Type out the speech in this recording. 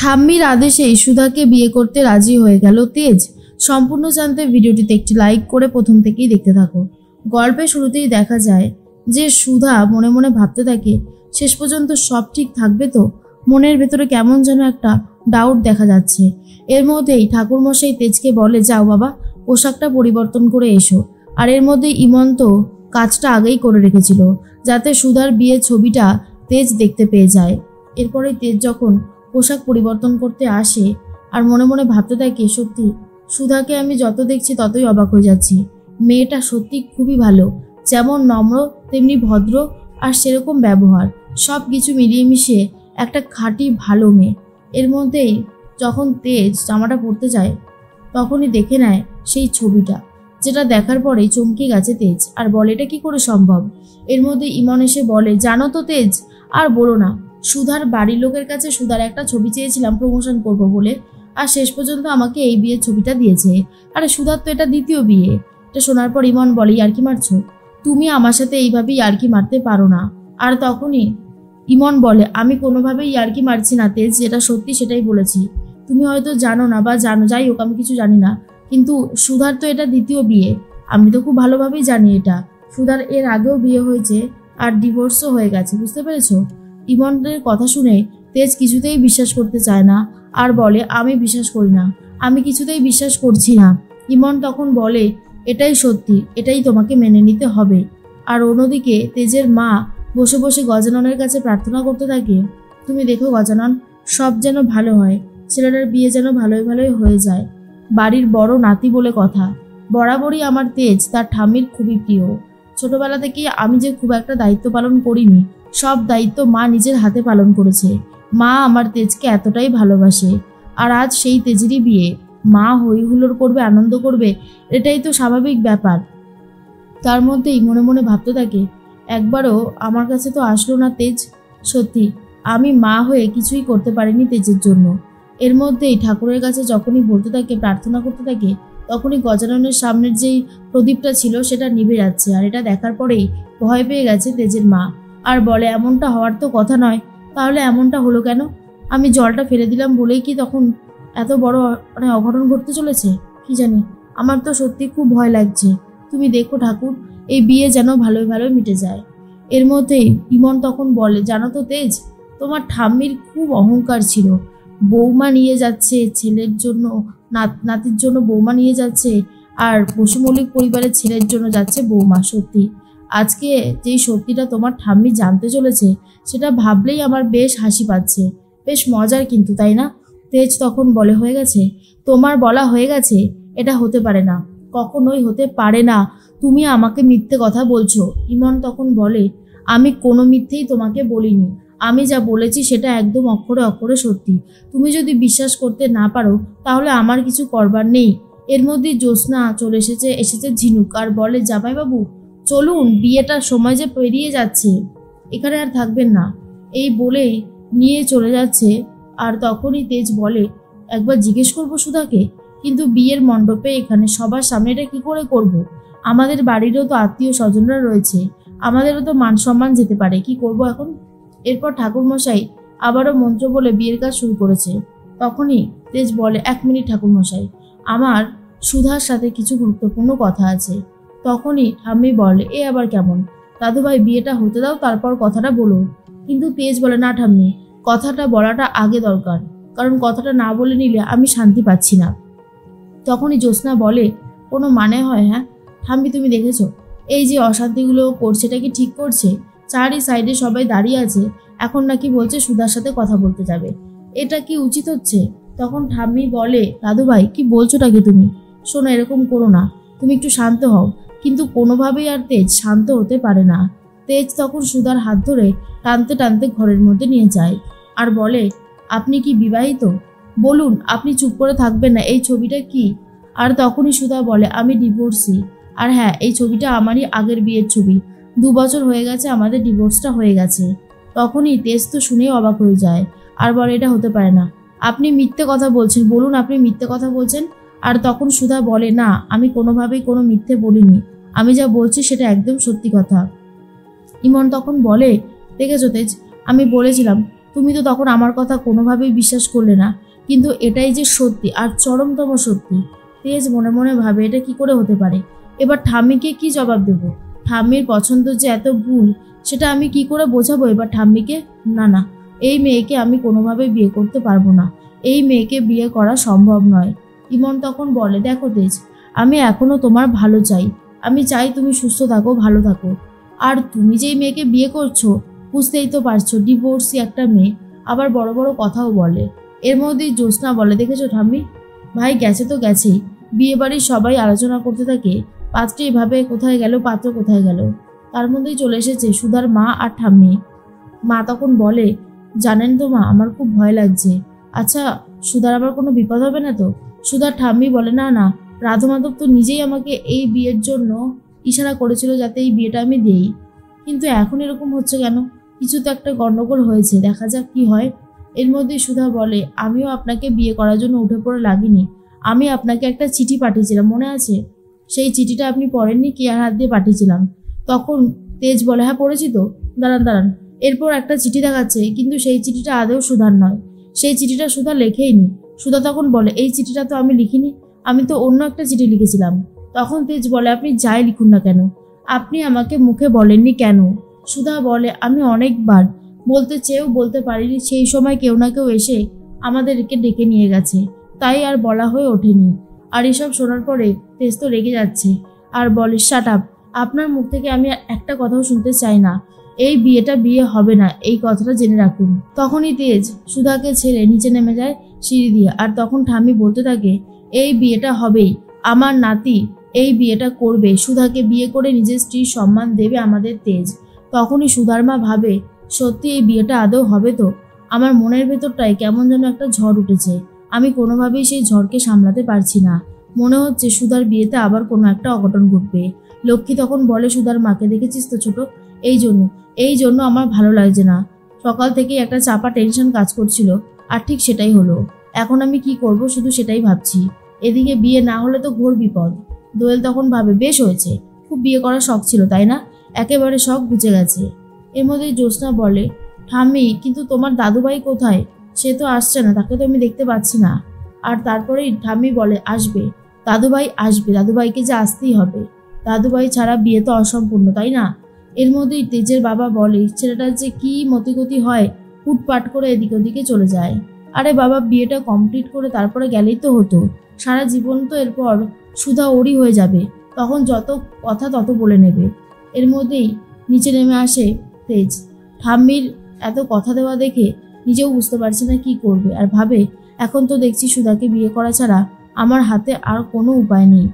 ঠাম্মির আদেশেই সুধাকে বিয়ে করতে রাজি হয়ে গেল তেজ। সম্পূর্ণ জানতে ভিডিওটিতে একটি লাইক করে প্রথম থেকেই দেখতে থাকো। গল্পের শুরুতেই দেখা যায় যে সুধা মনে মনে ভাবতে থাকে শেষ পর্যন্ত সব ঠিক থাকবে তো। মনের ভেতরে কেমন যেন একটা ডাউট দেখা যাচ্ছে। এর মধ্যেই ঠাকুরমশাই তেজকে বলে, যাও বাবা, পোশাকটা পরিবর্তন করে এসো। আর এর মধ্যে ইমন তো কাজটা আগেই করে রেখেছিল যাতে সুধার বিয়ের ছবিটা তেজ দেখতে পেয়ে যায়। এরপরে তেজ যখন পোশাক পরিবর্তন করতে আসে আর মনে মনে ভাবতে থাকে, সত্যি সুধাকে আমি যত দেখছি ততই অবাক হয়ে যাচ্ছি। মেয়েটা সত্যি খুবই ভালো, যেমন নম্র তেমনি ভদ্র আর সেরকম ব্যবহার, সব কিছু মিলিয়ে মিশিয়ে একটা খাঁটি ভালো মেয়ে। এর মধ্যেই যখন তেজ জামাটা পরতে যায় তখনই দেখে নেয় সেই ছবিটা, যেটা দেখার পরেই চমকে গেছে তেজ আর বলে, এটা কি করে সম্ভব। এর মধ্যে ইমন এসে বলে, জানো তো তেজ, আর বলো না, সুধার বাড়ির লোকের কাছে সুধার একটা ছবি চেয়েছিলাম প্রমোশন করব বলে, আর শেষ পর্যন্ত আমাকে এই বিয়ের ছবিটা দিয়েছে। আরে সুধার তো এটা দ্বিতীয় বিয়ে। এটা শোনার পর ইমন বলে, ইয়ার্কি মারছো? তুমি আমার সাথে এইভাবে ইয়ার্কি মারতে পারো না। আর তখনই ইমন বলে, আমি কোনোভাবেই ইয়ার্কি মারছি না তেজ, যেটা সত্যি সেটাই বলেছি। তুমি হয়তো জানো না বা জানো, যাই হোক আমি কিছু জানি না, কিন্তু সুধার তো এটা দ্বিতীয় বিয়ে। আমি তো খুব ভালোভাবেই জানি এটা। সুধার এর আগেও বিয়ে হয়েছে আর ডিভোর্সও হয়ে গেছে, বুঝতে পেরেছো? ইমনের কথা শুনে তেজ কিছুতেই বিশ্বাস করতে চায় না আর বলে, আমি বিশ্বাস করি না, আমি কিছুতেই বিশ্বাস করছি না। ইমন তখন বলে, এটাই সত্যি, এটাই তোমাকে মেনে নিতে হবে। আর অন্যদিকে তেজের মা বসে বসে গজাননের কাছে প্রার্থনা করতে থাকে, তুমি দেখো গজানন, সব যেন ভালো হয়, ছেলেটার বিয়ে যেন ভালোই ভালোই হয়ে যায়। বাড়ির বড় নাতি বলে কথা, বরাবরই আমার তেজ তার ঠাম্মির খুবই প্রিয়। ছোটবেলা থেকেই আমি যে খুব একটা দায়িত্ব পালন করিনি, সব দায়িত্ব মা নিজের হাতে পালন করেছে। মা আমার তেজকে এতটাই ভালোবাসে, আর আজ সেই তেজেরই বিয়ে। মা হই হুল্লোড় করবে, আনন্দ করবে, এটাই তো স্বাভাবিক ব্যাপার। তার মধ্যেই মনে মনে ভাবতে থাকে, একবারও আমার কাছে তো আসলো না তেজ। সত্যি আমি মা হয়ে কিছুই করতে পারিনি তেজের জন্য। এর মধ্যেই ঠাকুরের কাছে যখনই বলতে থাকে, প্রার্থনা করতে থাকে, তখনই গজাননের সামনের যেই প্রদীপটা ছিল সেটা নিভে যাচ্ছে। আর এটা দেখার পরেই ভয় পেয়ে গেছে তেজের মা আর বলে, এমনটা হওয়ার তো কথা নয়, তাহলে এমনটা হলো কেন? আমি জলটা ফেলে দিলাম বলেই কি তখন এত বড় অঘটন ঘটতে চলেছে? কি জানি, আমার তো সত্যি খুব ভয় লাগছে। তুমি দেখো ঠাকুর, এই বিয়ে যেন ভালোই ভালোই মিটে যায়। এর মধ্যেই ইমন তখন বলে, জানো তো তেজ, তোমার ঠাম্মির খুব অহংকার ছিল। বৌমা নিয়ে যাচ্ছে ছেলের জন্য, নাতির জন্য বৌমা নিয়ে যাচ্ছে, আর বসু মল্লিক পরিবারের ছেলের জন্য যাচ্ছে বৌমা। সত্যি আজকে যেই সত্যিটা তোমার ঠাম্মি জানতে চলেছে, সেটা ভাবলেই আমার বেশ হাসি পাচ্ছে, বেশ মজার কিন্তু, তাই না? তেজ তখন বলে, হয়ে গেছে, তোমার বলা হয়ে গেছে, এটা হতে পারে না, কখনোই হতে পারে না, তুমি আমাকে মিথ্যে কথা বলছো। ইমন তখন বলে, আমি কোনো মিথ্যেই তোমাকে বলিনি, আমি যা বলেছি সেটা একদম অক্ষরে অক্ষরে সত্যি। তুমি যদি বিশ্বাস করতে না পারো তাহলে আমার কিছু করবার নেই। এর মধ্যে জ্যোৎস্না চলে এসেছে ঝিনুক আর বলে, জামাইবাবু চলুন, বিয়েটার সময় যে পেরিয়ে যাচ্ছে, এখানে আর থাকবেন না, এই বলেই নিয়ে চলে যাচ্ছে। আর তখনই তেজ বলে, একবার জিজ্ঞেস করবো সুধাকে, কিন্তু বিয়ের মণ্ডপে এখানে সবার সামনে এটা কি করে করব? আমাদের বাড়িরও তো আত্মীয় স্বজনরা রয়েছে, আমাদেরও তো মান সম্মান যেতে পারে, কি করব এখন? এরপর ঠাকুরমশাই আবারও মন্ত্র বলে বিয়ের কাজ শুরু করেছে। তখনই তেজ বলে, 1 মিনিট ঠাকুরমশাই, আমার সুধার সাথে কিছু গুরুত্বপূর্ণ কথা আছে। তখনই ঠাম্মি বলে, এ আবার কেমন? দাদুভাই বিয়েটা হতে দাও, তারপর কথাটা বলো। কিন্তু তেজ বলে, না ঠাম্মি, কথাটা বলাটা আগে দরকার, কারণ কথাটা না বলে নিলে আমি শান্তি পাচ্ছি না। তখনই জ্যোৎস্না বলে, কোনো মানে হয়? হ্যাঁ ঠাম্মি, তুমি দেখেছো এই যে অশান্তিগুলো করছে, এটা কি ঠিক করছে? চারি সাইডে সবাই দাঁড়িয়ে আছে, এখন নাকি বলছে সুধার সাথে কথা বলতে যাবে, এটা কি উচিত হচ্ছে? তখন ঠাম্মি বলে, দাদুভাই কি বলছোটা কি তুমি? শোনো, এরকম করো না, তুমি একটু শান্ত হও। কিন্তু কোনোভাবেই আর তেজ শান্ত হতে পারে না। তেজ তখন সুধার হাত ধরে টানতে টানতে ঘরের মধ্যে নিয়ে যায় আর বলে, আপনি কি বিবাহিত? বলুন, আপনি চুপ করে থাকবেন না, এই ছবিটা কি? আর তখনই সুধা বলে, আমি ডিভোর্সি, আর হ্যাঁ, এই ছবিটা আমারই আগের বিয়ের ছবি, 2 বছর হয়ে গেছে আমাদের ডিভোর্সটা হয়ে গেছে। তখনই তেজ তো শুনেই অবাক হয়ে যায় আর বলে, এটা হতে পারে না, আপনি মিথ্যে কথা বলছেন, বলুন আপনি মিথ্যে কথা বলছেন। আর তখন সুধা বলে, না, আমি কোনোভাবেই কোনো মিথ্যে বলিনি, আমি যা বলছি সেটা একদম সত্যি কথা। ইমন তখন বলে, দেখেছো তেজ, আমি বলেছিলাম তুমি তো তখন আমার কথা কোনোভাবেই বিশ্বাস করলে না, কিন্তু এটাই যে সত্যি আর চরমতম সত্যি। তেজ মনে মনে ভাবে এটা কি করে হতে পারে। এবার ঠাম্মিকে কি জবাব দেব? ঠাম্মির পছন্দ যে এত ভুল সেটা আমি কি করে বোঝাবো এবার ঠাম্মিকে? না না, এই মেয়েকে আমি কোনোভাবেই বিয়ে করতে পারবো না। এই মেয়েকে বিয়ে করা সম্ভব নয়। ইমন তখন বলে, দেখো তেজ, আমি এখনো তোমার ভালো চাই। আমি চাই তুমি সুস্থ থাকো, ভালো থাকো। আর তুমি যেই মেয়েকে বিয়ে করছো বুঝতেই তো পারছো, ডিভোর্সি একটা মেয়ে, আবার বড় বড় কথাও বলে। এর মধ্যেই জ্যোৎস্না বলে, দেখেছো ঠাম্মি, ভাই গেছে তো গেছেই। বিয়ে বাড়ির সবাই আলোচনা করতে থাকে পাত্রী এভাবে কোথায় গেল, পাত্র কোথায় গেল। তার মধ্যেই চলে এসেছে সুধার মা আর ঠাম্মি। মা তখন বলে, জানেন তো মা, আমার খুব ভয় লাগছে। আচ্ছা, সুধার আবার কোনো বিপদ হবে না তো? সুধার ঠাম্মি বলে, না না, রাধু মাধব তো নিজেই আমাকে এই বিয়ের জন্য ইশারা করেছিল যাতে এই বিয়েটা আমি দেই, কিন্তু এখন এরকম হচ্ছে কেন? কিছু তো একটা গন্ডগোল হয়েছে, দেখা যাক কি হয়। এর মধ্যে সুধা বলে, আমিও আপনাকে বিয়ে করার জন্য উঠে পড়ে লাগিনি। আমি আপনাকে একটা চিঠি পাঠিয়েছিলাম, মনে আছে? সেই চিঠিটা আপনি পড়েননি, কেয়ার হাত দিয়ে পাঠিয়েছিলাম। তখন তেজ বলে, হ্যাঁ পড়েছি তো। দাঁড়ান দাঁড়ান, এরপর একটা চিঠি দেখাচ্ছে, কিন্তু সেই চিঠিটা আদৌ সুধার নয়। সেই চিঠিটা সুধা লেখেইনি। সুধা তখন বলে, এই চিঠিটা তো আমি লিখিনি, আমি তো অন্য একটা চিঠি লিখেছিলাম। তখন তেজ বলে, আপনি যাই লিখুন না কেন, আপনি আমাকে মুখে বলেননি কেন? সুধা বলে, আমি অনেকবার বলতে চেয়েও বলতে পারিনি, সেই সময় কেউ না কেউ এসে আমাদেরকে ডেকে নিয়ে গেছে, তাই আর বলা হয়ে ওঠেনি। আর এসব শোনার পরে তেজ তো রেগে যাচ্ছে আর বলে, শাট আপ, আপনার মুখ থেকে আমি আর একটা কথাও শুনতে চাই না। এই বিয়েটা বিয়ে হবে না, এই কথাটা জেনে রাখুন। তখনই তেজ সুধাকে ছেড়ে নিচে নেমে যায় সিঁড়ি দিয়ে। আর তখন ঠাম্মি বলতে থাকে, এই বিয়েটা হবেই, আমার নাতি এই বিয়েটা করবে, সুধাকে বিয়ে করে নিজের স্ত্রীর সম্মান দেবে আমাদের তেজ। তখনই সুধার মা ভাবে, সত্যি এই বিয়েটা আদৌ হবে তো? আমার মনের ভেতরটায় কেমন যেন একটা ঝড় উঠেছে, আমি কোনোভাবেই সেই ঝড়কে সামলাতে পারছি না। মনে হচ্ছে সুধার বিয়েতে আবার কোনো একটা অঘটন ঘটবে। লক্ষ্মী তখন বলে সুধার মাকে, দেখেছিস তো ছোট, এই জন্য আমার ভালো লাগছে না। সকাল থেকেই একটা চাপা টেনশন কাজ করছিল, আর ঠিক সেটাই হলো। এখন আমি কি করব শুধু সেটাই ভাবছি। এদিকে বিয়ে না হলে তো ঘোর বিপদ। দোয়েল তখন ভাবে, বেশ হয়েছে, খুব বিয়ে করার শখ ছিল তাই না? একেবারে শখ ঘুচে গেছে। এর মধ্যেই জ্যোৎস্না বলে, ঠাম্মি, কিন্তু তোমার দাদুভাই কোথায়? সে তো আসছে না, তাকে তো আমি দেখতে পাচ্ছি না। আর তারপরেই ঠাম্মি বলে, আসবে, দাদুভাই আসবে, দাদুভাইকে যে আসতেই হবে। দাদুভাই ছাড়া বিয়ে তো অসম্পূর্ণ, তাই না? এর মধ্যেই তেজের বাবা বলে, ছেলেটার যে কি মতিগতি হয়, হুটপাট করে এদিকে ওদিকে চলে যায়। আরে বাবা, বিয়েটা কমপ্লিট করে তারপরে গেলেই তো হতো। সারা জীবন তো এরপর সুধা ওরই হয়ে যাবে, তখন যত কথা তত বলে নেবে। এর মধ্যেই নিচে নেমে আসে তেজ। ঠাম্মির এত কথা দেওয়া দেখে নিজেও বুঝতে পারছে না কি করবে, আর ভাবে, এখন তো দেখছি সুধাকে বিয়ে করা ছাড়া আমার হাতে আর কোনো উপায় নেই।